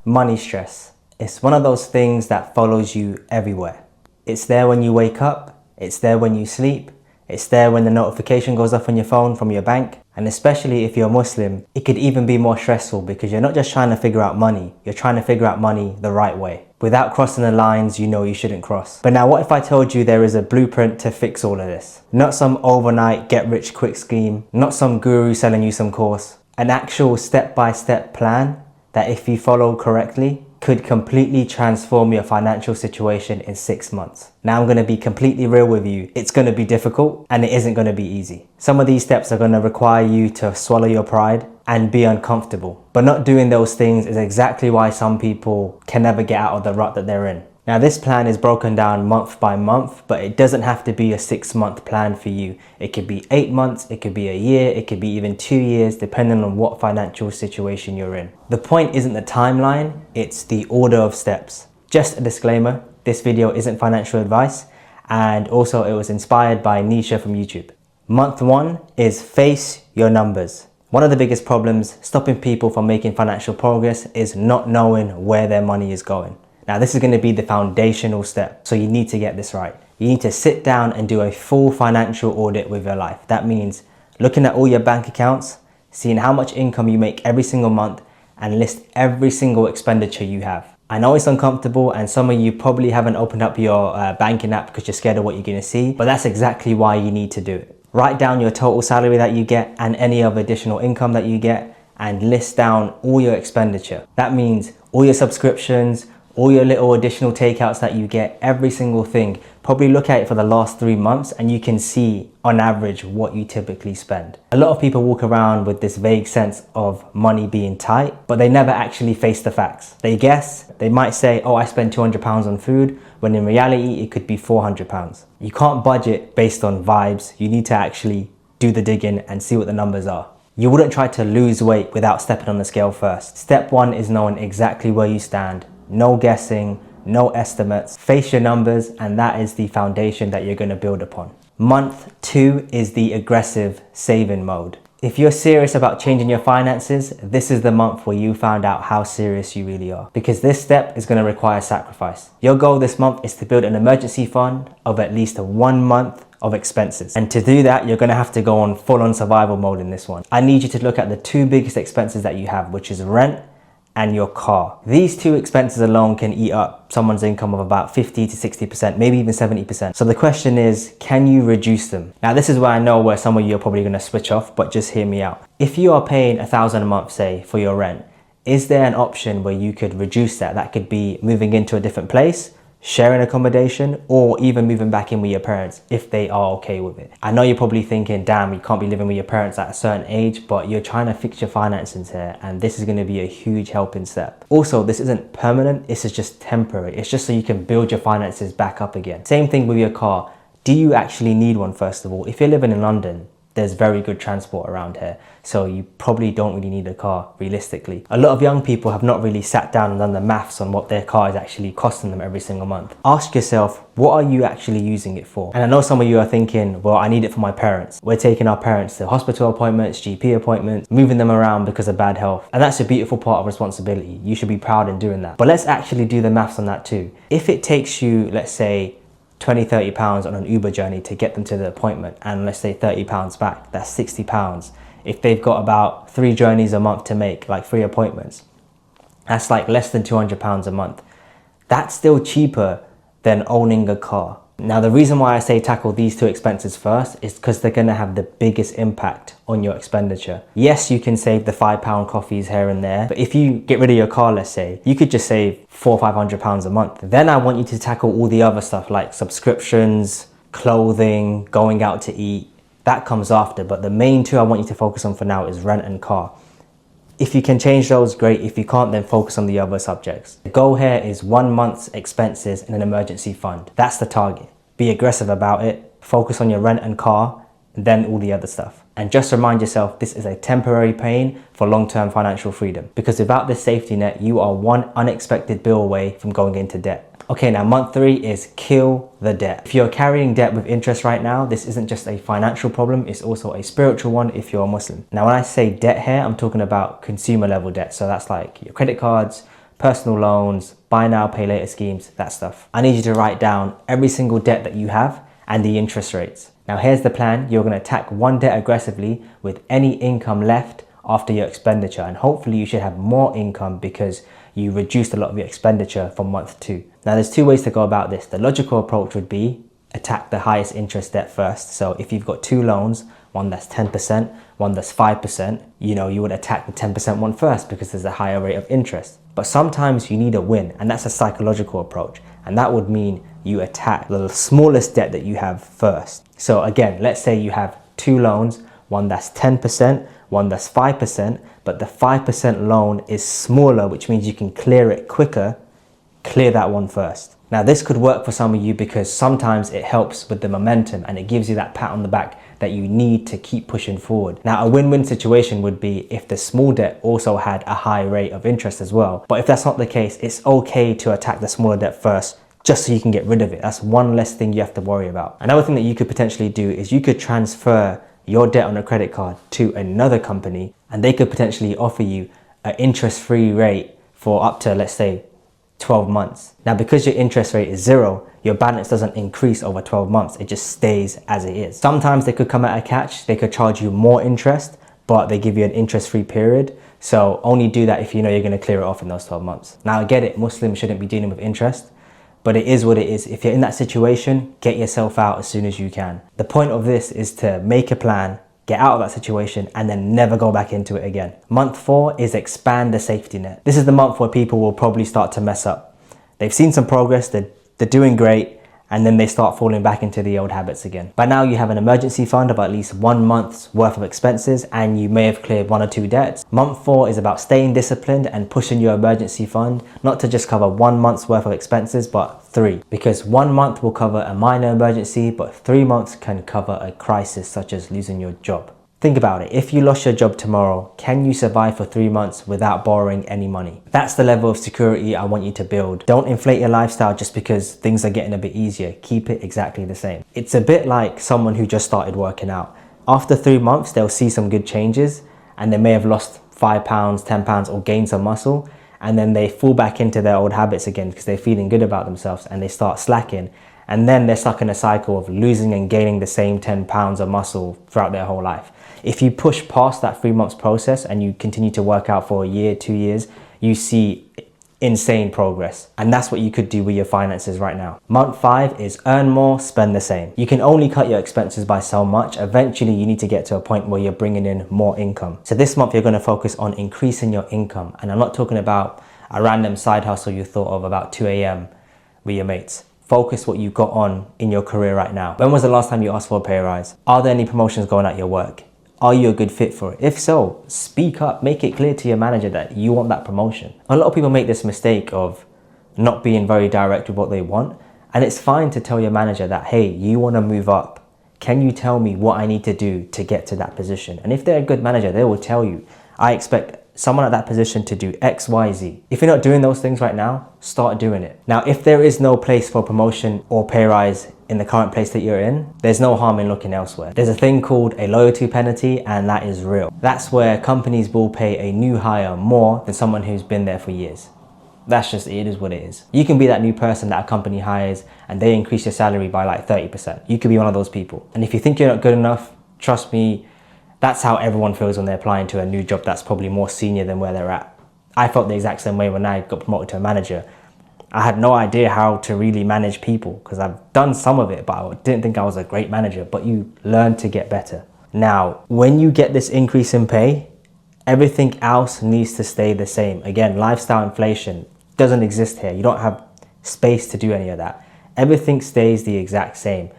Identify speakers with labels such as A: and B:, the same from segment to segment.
A: Money stress. It's one of those things that follows you everywhere. It's there when you wake up, it's there when you sleep, it's there when the notification goes off on your phone from your bank. And especially if you're Muslim, it could even be more stressful because you're not just trying to figure out money, you're trying to figure out money the right way, without crossing the lines you know you shouldn't cross. But now what if I told you there is a blueprint to fix all of this? Not some overnight get rich quick scheme, not some guru selling you some course. An actual step-by-step plan that if you follow correctly could completely transform your financial situation in 6 months. Now I'm going to be completely real with you. It's going to be difficult and it isn't going to be easy. Some of these steps are going to require you to swallow your pride and be uncomfortable. But not doing those things is exactly why some people can never get out of the rut that they're in. Now this plan is broken down month by month, but it doesn't have to be a 6-month plan for you. It could be 8 months, it could be a year, it could be even 2 years, depending on what financial situation you're in. The point isn't the timeline, it's the order of steps. Just a disclaimer, this video isn't financial advice, and also it was inspired by Nisha from YouTube. Month 1 is face your numbers. One of the biggest problems stopping people from making financial progress is not knowing where their money is going. Now this is going to be the foundational step, so you need to get this right. You need to sit down and do a full financial audit with your life. That means looking at all your bank accounts, seeing how much income you make every single month, and list every single expenditure you have. I know it's uncomfortable and some of you probably haven't opened up your banking app because you're scared of what you're going to see, but that's exactly why you need to do it. Write down your total salary that you get and any other additional income that you get, and list down all your expenditure. That means all your subscriptions, all your little additional takeouts that you get, every single thing. Probably look at it for the last 3 months and you can see on average what you typically spend. A lot of people walk around with this vague sense of money being tight, but they never actually face the facts. They guess, they might say, oh, I spend £200 on food, when in reality it could be £400. You can't budget based on vibes. You need to actually do the digging and see what the numbers are. You wouldn't try to lose weight without stepping on the scale first. Step 1 is knowing exactly where you stand. No guessing, no estimates. Face your numbers, and that is the foundation that you're going to build upon. Month 2 is the aggressive saving mode. If you're serious about changing your finances, this is the month where you found out how serious you really are, because this step is going to require sacrifice. Your goal this month is to build an emergency fund of at least 1 month of expenses. And to do that, you're going to have to go on full-on survival mode in this one. I need you to look at the 2 biggest expenses that you have, which is rent and your car. These 2 expenses alone can eat up someone's income of about 50 to 60%, maybe even 70%. So the question is, can you reduce them? Now this is where I know where some of you are probably gonna switch off, but just hear me out. If you are paying £1,000 a month, say, for your rent, is there an option where you could reduce that? That could be moving into a different place, sharing accommodation, or even moving back in with your parents if they are okay with it. I know you're probably thinking, damn, you can't be living with your parents at a certain age, but you're trying to fix your finances here, and this is going to be a huge helping step. Also, this isn't permanent, this is just temporary. It's just so you can build your finances back up again. Same thing with your car. Do you actually need one, first of all? If you're living in London, there's very good transport around here, so you probably don't really need a car realistically. A lot of young people have not really sat down and done the maths on what their car is actually costing them every single month. Ask yourself, what are you actually using it for? And I know some of you are thinking, well, I need it for my parents. We're taking our parents to hospital appointments, GP appointments, moving them around because of bad health. And that's a beautiful part of responsibility. You should be proud in doing that. But let's actually do the maths on that too. If it takes you, let's say, £20–30 on an Uber journey to get them to the appointment, and let's say £30 back, that's £60. If they've got about 3 journeys a month to make, like 3 appointments, that's like less than £200 a month. That's still cheaper than owning a car. Now the reason why I say tackle these 2 expenses first is because they're going to have the biggest impact on your expenditure. Yes, you can save the £5 coffees here and there, but if you get rid of your car, let's say, you could just save £400–500 a month. Then I want you to tackle all the other stuff like subscriptions, clothing, going out to eat. That comes after, but the main 2 I want you to focus on for now is rent and car. If you can change those, great. If you can't, then focus on the other subjects. The goal here is 1 month's expenses in an emergency fund. That's the target. Be aggressive about it. Focus on your rent and car, and then all the other stuff. And just remind yourself, this is a temporary pain for long-term financial freedom. Because without this safety net, you are one unexpected bill away from going into debt. Okay, now month 3 is kill the debt. If you're carrying debt with interest right now, this isn't just a financial problem, it's also a spiritual one if you're a Muslim. Now when I say debt here, I'm talking about consumer level debt. So that's like your credit cards, personal loans, buy now, pay later schemes, that stuff. I need you to write down every single debt that you have and the interest rates. Now here's the plan. You're going to attack one debt aggressively with any income left after your expenditure, and hopefully you should have more income because you reduced a lot of your expenditure from month 2. Now there's 2 ways to go about this. The logical approach would be attack the highest interest debt first. So if you've got 2 loans, one that's 10%, one that's 5%, you would attack the 10% one first because there's a higher rate of interest. But sometimes you need a win, and that's a psychological approach. And that would mean you attack the smallest debt that you have first. So again, let's say you have 2 loans, one that's 10%, one that's 5%, but the 5% loan is smaller, which means you can clear it quicker. Clear that one first. Now this could work for some of you because sometimes it helps with the momentum and it gives you that pat on the back that you need to keep pushing forward. Now a win-win situation would be if the small debt also had a high rate of interest as well. But if that's not the case, it's okay to attack the smaller debt first just so you can get rid of it. That's one less thing you have to worry about. Another thing that you could potentially do is you could transfer your debt on a credit card to another company and they could potentially offer you an interest-free rate for up to, let's say, 12 months. Now, because your interest rate is 0, your balance doesn't increase over 12 months. It just stays as it is. Sometimes they could come at a catch. They could charge you more interest, but they give you an interest-free period. So only do that if you know you're going to clear it off in those 12 months. Now, I get it. Muslims shouldn't be dealing with interest, but it is what it is. If you're in that situation, get yourself out as soon as you can. The point of this is to make a plan, get out of that situation, and then never go back into it again. Month 4 is expand the safety net. This is the month where people will probably start to mess up. They've seen some progress, they're doing great, and then they start falling back into the old habits again. By now you have an emergency fund of at least 1 month's worth of expenses, and you may have cleared 1 or 2 debts. Month 4 is about staying disciplined and pushing your emergency fund, not to just cover 1 month's worth of expenses, but 3. Because 1 month will cover a minor emergency, but 3 months can cover a crisis such as losing your job. Think about it. If you lost your job tomorrow, can you survive for 3 months without borrowing any money? That's the level of security I want you to build. Don't inflate your lifestyle just because things are getting a bit easier. Keep it exactly the same. It's a bit like someone who just started working out. After 3 months, they'll see some good changes and they may have lost 5 pounds, 10 pounds or gained some muscle. And then they fall back into their old habits again because they're feeling good about themselves and they start slacking. And then they're stuck in a cycle of losing and gaining the same 10 pounds of muscle throughout their whole life. If you push past that 3 months process and you continue to work out for a year, 2 years, you see insane progress. And that's what you could do with your finances right now. Month 5 is earn more, spend the same. You can only cut your expenses by so much. Eventually you need to get to a point where you're bringing in more income. So this month you're going to focus on increasing your income. And I'm not talking about a random side hustle you thought of about 2 a.m. with your mates. Focus what you got on in your career right now. When was the last time you asked for a pay rise? Are there any promotions going at your work? Are you a good fit for it? If so, speak up, make it clear to your manager that you want that promotion. A lot of people make this mistake of not being very direct with what they want. And it's fine to tell your manager that, hey, you want to move up. Can you tell me what I need to do to get to that position? And if they're a good manager, they will tell you, I expect someone at that position to do X, Y, Z. If you're not doing those things right now, start doing it. Now, if there is no place for promotion or pay rise in the current place that you're in, there's no harm in looking elsewhere. There's a thing called a loyalty penalty, and that is real. That's where companies will pay a new hire more than someone who's been there for years. That's just, it is what it is. You can be that new person that a company hires and they increase your salary by like 30%. You could be one of those people. And if you think you're not good enough, trust me, that's how everyone feels when they're applying to a new job that's probably more senior than where they're at. I felt the exact same way when I got promoted to a manager. I had no idea how to really manage people because I've done some of it, but I didn't think I was a great manager. But you learn to get better. Now, when you get this increase in pay, everything else needs to stay the same. Again, lifestyle inflation doesn't exist here. You don't have space to do any of that. Everything stays the exact same.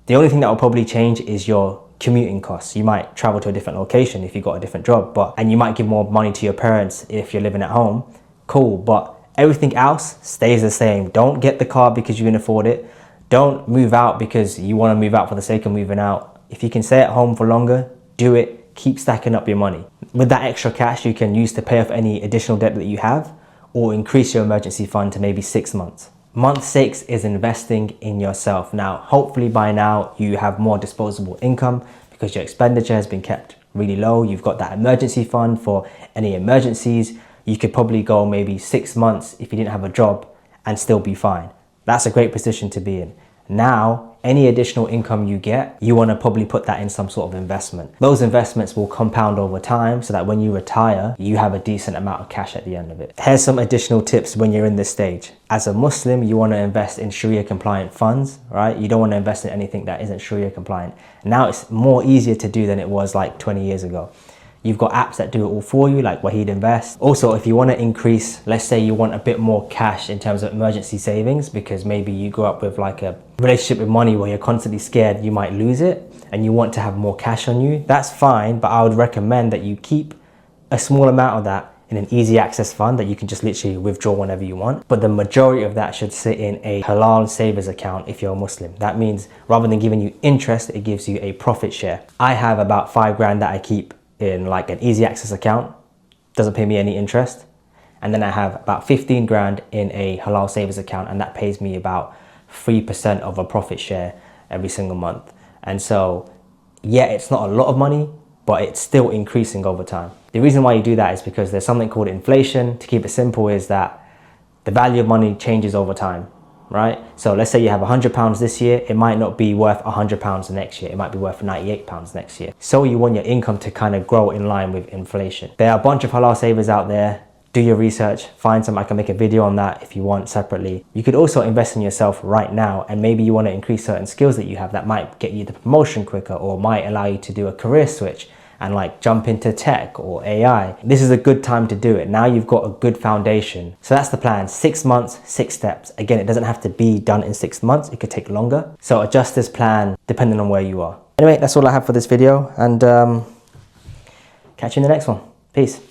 A: The only thing that will probably change is your commuting costs. You might travel to a different location if you got a different job, and you might give more money to your parents if you're living at home. Cool, but everything else stays the same. Don't get the car because you can afford it. Don't move out because you want to move out for the sake of moving out. If you can stay at home for longer, do it. Keep stacking up your money. With that extra cash, you can use to pay off any additional debt that you have or increase your emergency fund to maybe 6 months. Month 6 is investing in yourself. Now, hopefully by now you have more disposable income because your expenditure has been kept really low. You've got that emergency fund for any emergencies. you could probably go maybe 6 months if you didn't have a job and still be fine. That's a great position to be in. Now, any additional income you get, you want to probably put that in some sort of investment. Those investments will compound over time so that when you retire, you have a decent amount of cash at the end of it. Here's some additional tips when you're in this stage. As a Muslim, you want to invest in Sharia compliant funds, right? You don't want to invest in anything that isn't Sharia compliant. Now it's more easier to do than it was like 20 years ago. You've got apps that do it all for you, like Wahid Invest. Also, if you want to increase, let's say you want a bit more cash in terms of emergency savings, because maybe you grew up with like a relationship with money where you're constantly scared you might lose it and you want to have more cash on you, that's fine. But I would recommend that you keep a small amount of that in an easy access fund that you can just literally withdraw whenever you want. But the majority of that should sit in a halal savers account if you're a Muslim. That means rather than giving you interest, it gives you a profit share. I have about 5 grand that I keep in like an easy access account, doesn't pay me any interest. And then I have about 15 grand in a halal savers account, and that pays me about 3% of a profit share every single month. And so, yeah, it's not a lot of money, but it's still increasing over time. The reason why you do that is because there's something called inflation. To keep it simple is that the value of money changes over time, right? So let's say you have £100 this year, it might not be worth £100 the next year. It might be worth £98 next year. So you want your income to kind of grow in line with inflation. There are a bunch of halal savers out there. Do your research, find some. I can make a video on that if you want separately. You could also invest in yourself right now, and maybe you want to increase certain skills that you have that might get you the promotion quicker or might allow you to do a career switch and like jump into tech or AI. This is a good time to do it. Now you've got a good foundation. So that's the plan, 6 months, 6 steps. Again, it doesn't have to be done in 6 months. It could take longer. So adjust this plan depending on where you are. Anyway, that's all I have for this video, and catch you in the next one. Peace.